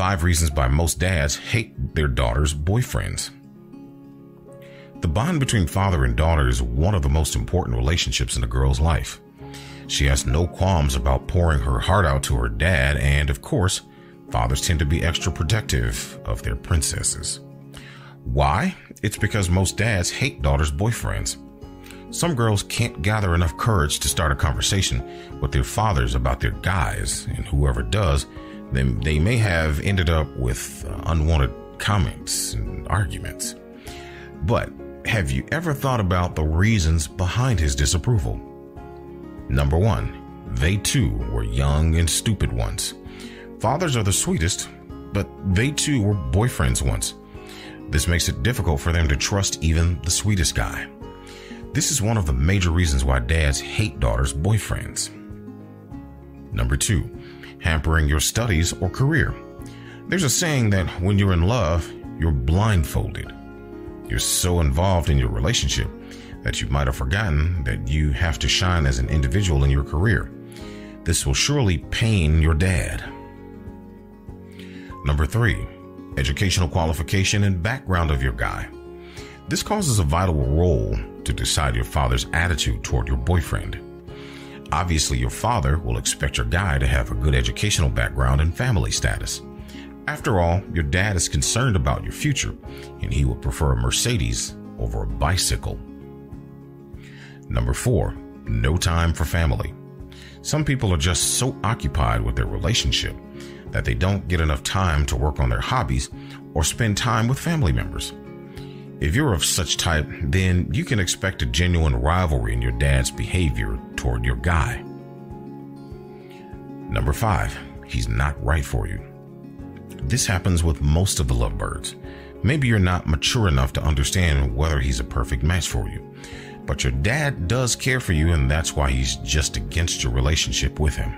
5 reasons why most dads hate their daughters' boyfriends. The bond between father and daughter is one of the most important relationships in a girl's life. She has no qualms about pouring her heart out to her dad, and of course, fathers tend to be extra protective of their princesses. Why? It's because most dads hate daughters' boyfriends. Some girls can't gather enough courage to start a conversation with their fathers about their guys, and whoever does, they may have ended up with unwanted comments and arguments. But have you ever thought about the reasons behind his disapproval? Number 1, they too were young and stupid once. Fathers are the sweetest, but they too were boyfriends once. This makes it difficult for them to trust even the sweetest guy. This is one of the major reasons why dads hate daughters' boyfriends. Number 2, hampering your studies or career. There's a saying that when you're in love, you're blindfolded. You're so involved in your relationship that you might have forgotten that you have to shine as an individual in your career. This will surely pain your dad. Number 3, educational qualification and background of your guy. This causes a vital role to decide your father's attitude toward your boyfriend. Obviously, your father will expect your guy to have a good educational background and family status. After all, your dad is concerned about your future, and he would prefer a Mercedes over a bicycle. Number 4, no time for family. Some people are just so occupied with their relationship that they don't get enough time to work on their hobbies or spend time with family members. If you're of such type, then you can expect a genuine rivalry in your dad's behavior toward your guy. Number 5, he's not right for you. This happens with most of the lovebirds. Maybe you're not mature enough to understand whether he's a perfect match for you, but your dad does care for you, and that's why he's just against your relationship with him.